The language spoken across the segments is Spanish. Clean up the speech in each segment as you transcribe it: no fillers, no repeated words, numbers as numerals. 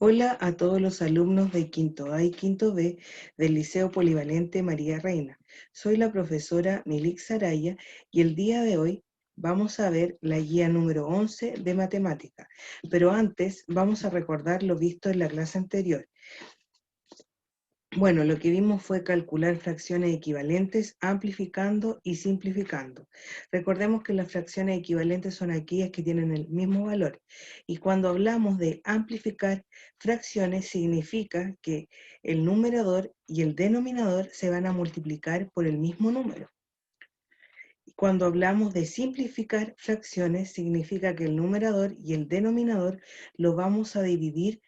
Hola a todos los alumnos de quinto A y quinto B del Liceo Polivalente María Reina. Soy la profesora Milik Saraya y el día de hoy vamos a ver la guía número 11 de matemática. Pero antes vamos a recordar lo visto en la clase anterior. Bueno, lo que vimos fue calcular fracciones equivalentes, amplificando y simplificando. Recordemos que las fracciones equivalentes son aquellas que tienen el mismo valor. Y cuando hablamos de amplificar fracciones, significa que el numerador y el denominador se van a multiplicar por el mismo número. Y cuando hablamos de simplificar fracciones, significa que el numerador y el denominador lo vamos a dividir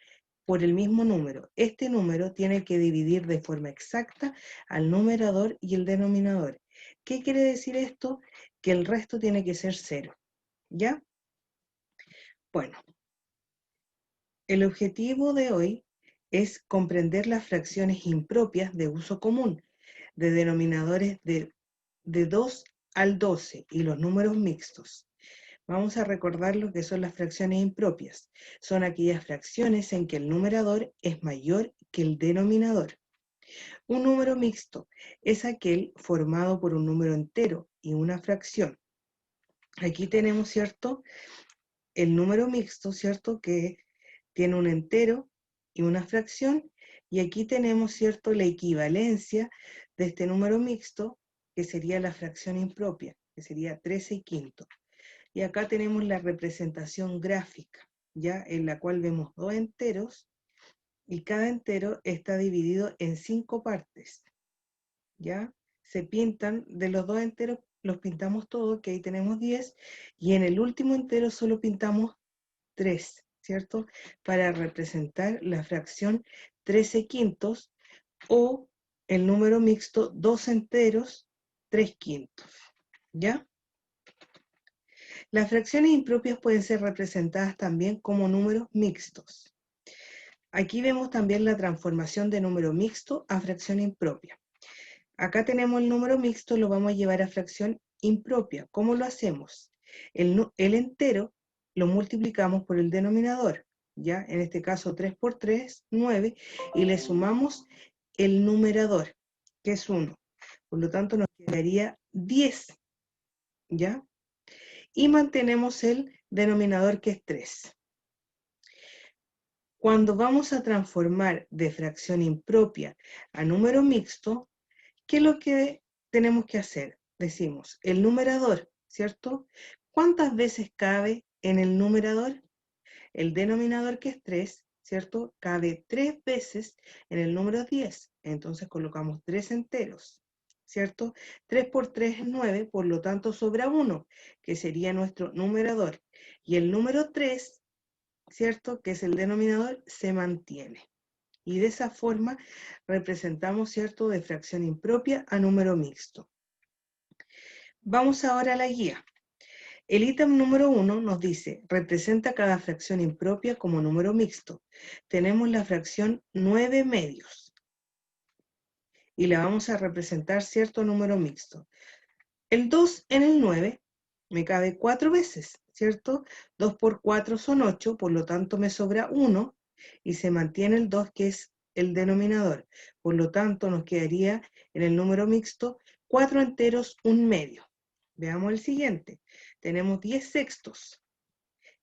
por el mismo número. Este número tiene que dividir de forma exacta al numerador y el denominador. ¿Qué quiere decir esto? Que el resto tiene que ser 0. ¿Ya? Bueno, el objetivo de hoy es comprender las fracciones impropias de uso común, de denominadores de 2 al 12 y los números mixtos. Vamos a recordar lo que son las fracciones impropias. Son aquellas fracciones en que el numerador es mayor que el denominador. Un número mixto es aquel formado por un número entero y una fracción. Aquí tenemos, ¿cierto?, el número mixto, ¿cierto?, que tiene un entero y una fracción. Y aquí tenemos, ¿cierto?, la equivalencia de este número mixto, que sería la fracción impropia, que sería 13/5. Y acá tenemos la representación gráfica, ¿ya?, en la cual vemos dos enteros y cada entero está dividido en 5 partes, ¿ya? Se pintan de los dos enteros, los pintamos todos, que ahí tenemos 10, y en el último entero solo pintamos 3, ¿cierto? Para representar la fracción 13/5 o el número mixto 2 enteros, 3/5, ¿ya? Las fracciones impropias pueden ser representadas también como números mixtos. Aquí vemos también la transformación de número mixto a fracción impropia. Acá tenemos el número mixto, lo vamos a llevar a fracción impropia. ¿Cómo lo hacemos? El entero lo multiplicamos por el denominador, ¿ya? En este caso 3 por 3, 9, y le sumamos el numerador, que es 1. Por lo tanto, nos quedaría 10, ¿ya? Y mantenemos el denominador, que es 3. Cuando vamos a transformar de fracción impropia a número mixto, ¿qué es lo que tenemos que hacer? Decimos, el numerador, ¿cierto? ¿Cuántas veces cabe en el numerador? El denominador, que es 3, ¿cierto?, cabe 3 veces en el número 10. Entonces colocamos 3 enteros, ¿cierto? 3 por 3 es 9, por lo tanto sobra 1, que sería nuestro numerador. Y el número 3, ¿cierto?, que es el denominador, se mantiene. Y de esa forma representamos, ¿cierto?, de fracción impropia a número mixto. Vamos ahora a la guía. El ítem número 1 nos dice, representa cada fracción impropia como número mixto. Tenemos la fracción 9 medios. Y la vamos a representar, ¿cierto?, número mixto. El 2 en el 9 me cabe 4 veces, ¿cierto? 2 por 4 son 8, por lo tanto me sobra 1 y se mantiene el 2, que es el denominador. Por lo tanto, nos quedaría en el número mixto 4 enteros, 1 medio. Veamos el siguiente. Tenemos 10 sextos.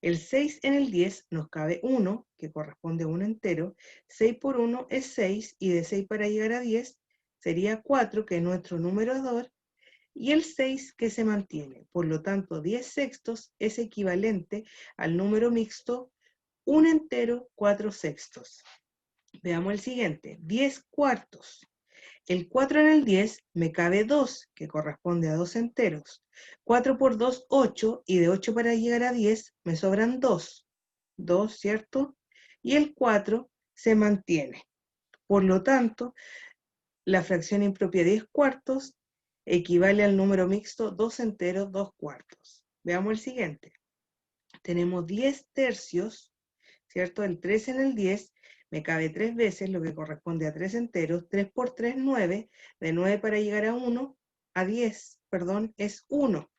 El 6 en el 10 nos cabe 1, que corresponde a un entero. 6 por 1 es 6, y de 6 para llegar a 10 sería 4, que es nuestro numerador, y el 6, que se mantiene. Por lo tanto, 10 sextos es equivalente al número mixto 1 entero, 4 sextos. Veamos el siguiente, 10 cuartos. El 4 en el 10 me cabe 2, que corresponde a 2 enteros. 4 por 2, 8, y de 8 para llegar a 10 me sobran 2. 2, ¿cierto? Y el 4 se mantiene. Por lo tanto, la fracción impropia 10 cuartos equivale al número mixto 2 enteros, 2 cuartos. Veamos el siguiente. Tenemos 10 tercios, ¿cierto? El 3 en el 10 me cabe 3 veces, lo que corresponde a 3 enteros. 3 por 3, 9. De 9 para llegar a 10, perdón, es 1.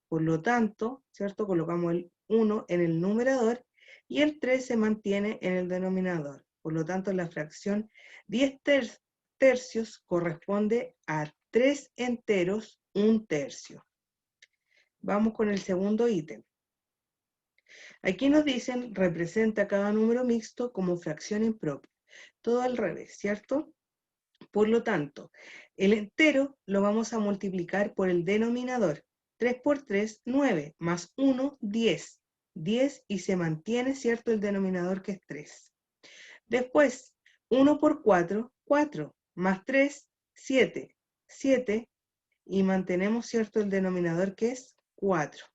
Por lo tanto, ¿cierto?, colocamos el 1 en el numerador y el 3 se mantiene en el denominador. Por lo tanto, la fracción 10 tercios corresponde a 3 enteros, 1/3. Vamos con el segundo ítem. Aquí nos dicen, representa cada número mixto como fracción impropia. Todo al revés, ¿cierto? Por lo tanto, el entero lo vamos a multiplicar por el denominador. 3 por 3, 9, más 1, 10. 10 y se mantiene, ¿cierto? El denominador que es 3. Después, 1 por 4, 4, más 3, 7. 7 y mantenemos, ¿cierto? El denominador que es 4.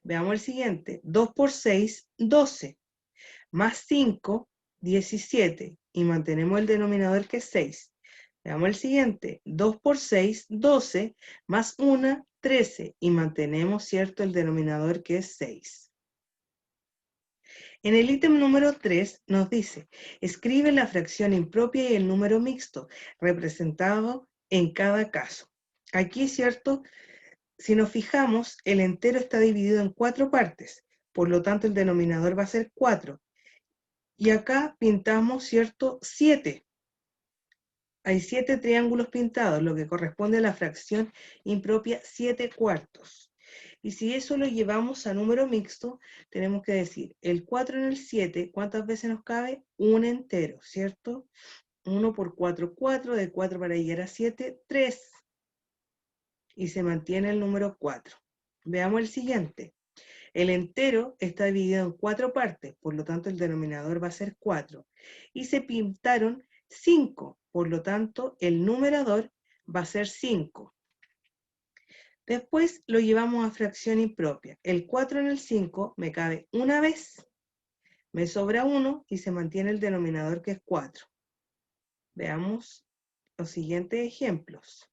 Veamos el siguiente. 2 por 6, 12. Más 5, 17. Y mantenemos el denominador que es 6. Veamos el siguiente. 2 por 6, 12. Más 1, 13. Y mantenemos, ¿cierto? El denominador que es 6. En el ítem número 3 nos dice, escribe la fracción impropia y el número mixto representado en cada caso. Aquí, ¿cierto? Si nos fijamos, el entero está dividido en 4 partes, por lo tanto el denominador va a ser 4. Y acá pintamos, ¿cierto? 7. Hay 7 triángulos pintados, lo que corresponde a la fracción impropia 7/4. Y si eso lo llevamos a número mixto, tenemos que decir, el 4 en el 7, ¿cuántas veces nos cabe? Un entero, ¿cierto? 1 por 4, 4, de 4 para llegar a 7, 3. Y se mantiene el número 4. Veamos el siguiente. El entero está dividido en 4 partes, por lo tanto el denominador va a ser 4. Y se pintaron 5, por lo tanto el numerador va a ser 5. Después lo llevamos a fracción impropia. El 4 en el 5 me cabe una vez, me sobra 1 y se mantiene el denominador que es 4. Veamos los siguientes ejemplos.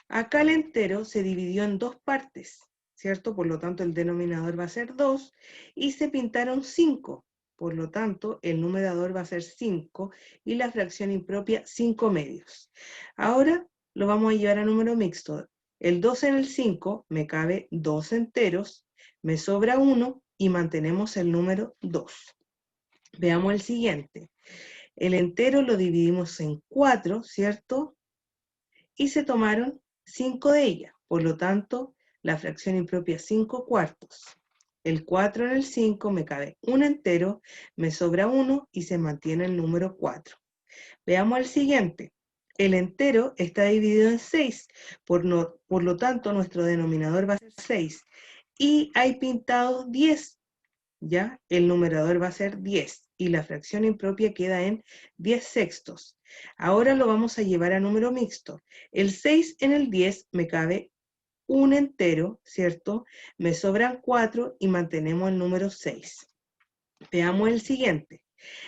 Acá el entero se dividió en 2 partes, ¿cierto? Por lo tanto, el denominador va a ser 2 y se pintaron 5. Por lo tanto, el numerador va a ser 5 y la fracción impropia 5 medios. Ahora lo vamos a llevar a número mixto. El 2 en el 5 me cabe 2 enteros, me sobra 1 y mantenemos el número 2. Veamos el siguiente. El entero lo dividimos en 4, ¿cierto? Y se tomaron 5 de ellas. Por lo tanto, la fracción impropia 5/4. El 4 en el 5 me cabe un entero, me sobra 1 y se mantiene el número 4. Veamos el siguiente. El entero está dividido en 6, por lo tanto nuestro denominador va a ser 6. Y hay pintados 10, ¿ya? El numerador va a ser 10 y la fracción impropia queda en 10 sextos. Ahora lo vamos a llevar a número mixto. El 6 en el 10 me cabe un entero, ¿cierto? Me sobran 4 y mantenemos el número 6. Veamos el siguiente.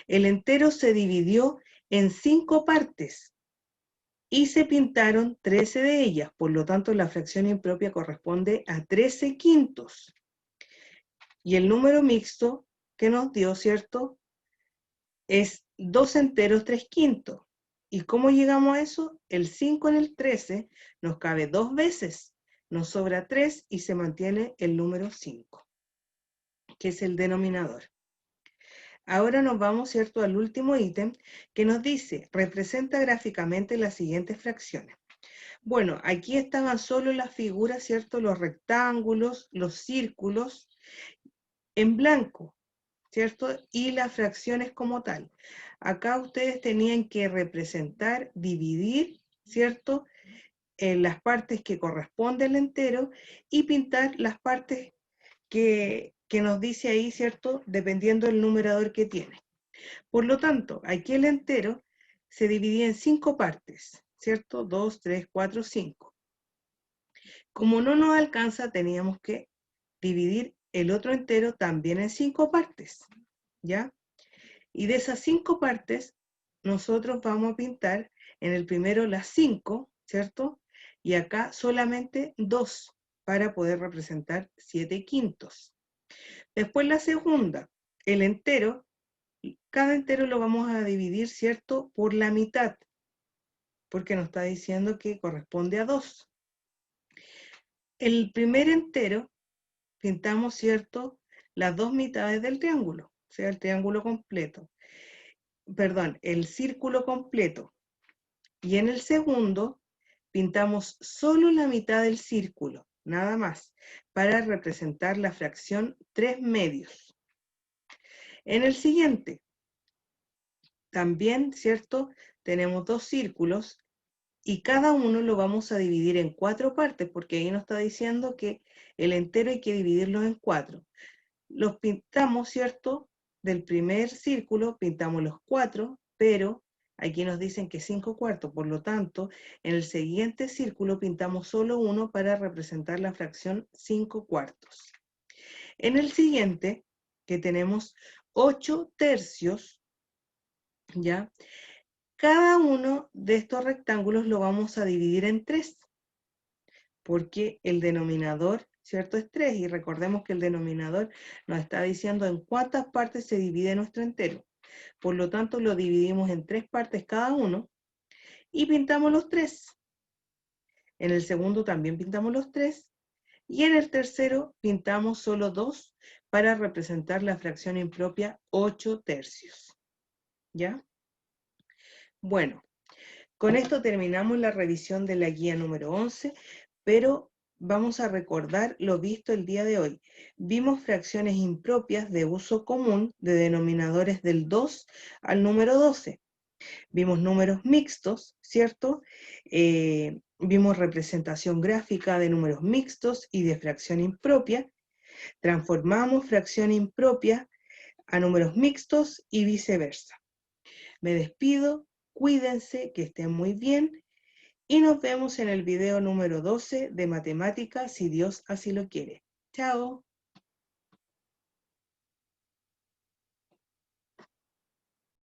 El entero se dividió en 5 partes y se pintaron 13 de ellas. Por lo tanto, la fracción impropia corresponde a 13 quintos. Y el número mixto que nos dio, ¿cierto? Es 2 enteros 3 quintos. ¿Y cómo llegamos a eso? El 5 en el 13 nos cabe 2 veces, nos sobra 3 y se mantiene el número 5, que es el denominador. Ahora nos vamos, ¿cierto?, al último ítem que nos dice, representa gráficamente las siguientes fracciones. Bueno, aquí estaban solo las figuras, ¿cierto?, los rectángulos, los círculos en blanco, ¿cierto? Y las fracciones como tal. Acá ustedes tenían que representar, dividir, ¿cierto? En las partes que corresponden al entero y pintar las partes que nos dice ahí, ¿cierto? Dependiendo del numerador que tiene. Por lo tanto, aquí el entero se divide en 5 partes, ¿cierto? 2, 3, 4, 5. Como no nos alcanza, teníamos que dividir el otro entero también en 5 partes, ¿ya? Y de esas 5 partes, nosotros vamos a pintar en el primero las 5, ¿cierto? Y acá solamente 2 para poder representar 7 quintos. Después la segunda, el entero, cada entero lo vamos a dividir, ¿cierto? Por la mitad, porque nos está diciendo que corresponde a 2. El primer entero pintamos, ¿cierto? las dos mitades del triángulo, o sea, el triángulo completo. Perdón, el círculo completo. Y en el segundo pintamos solo la mitad del círculo, nada más, para representar la fracción 3/2. En el siguiente, también, ¿cierto? Tenemos dos círculos y cada uno lo vamos a dividir en 4 partes, porque ahí nos está diciendo que el entero hay que dividirlo en 4. Los pintamos, ¿cierto? Del primer círculo pintamos los 4, pero aquí nos dicen que 5/4, por lo tanto, en el siguiente círculo pintamos solo uno para representar la fracción 5/4. En el siguiente, que tenemos 8/3, ¿ya? Cada uno de estos rectángulos lo vamos a dividir en 3, porque el denominador, ¿cierto? Es 3, y recordemos que el denominador nos está diciendo en cuántas partes se divide nuestro entero. Por lo tanto, lo dividimos en 3 partes cada uno y pintamos los 3. En el segundo también pintamos los 3 y en el tercero pintamos solo 2 para representar la fracción impropia 8/3. ¿Ya? Bueno, con esto terminamos la revisión de la guía número 11, pero vamos a recordar lo visto el día de hoy. Vimos fracciones impropias de uso común de denominadores del 2 al número 12. Vimos números mixtos, ¿cierto? Vimos representación gráfica de números mixtos y de fracción impropia. Transformamos fracción impropia a números mixtos y viceversa. Me despido, cuídense, que estén muy bien y nos vemos en el video número 12 de matemáticas, si Dios así lo quiere. Chao.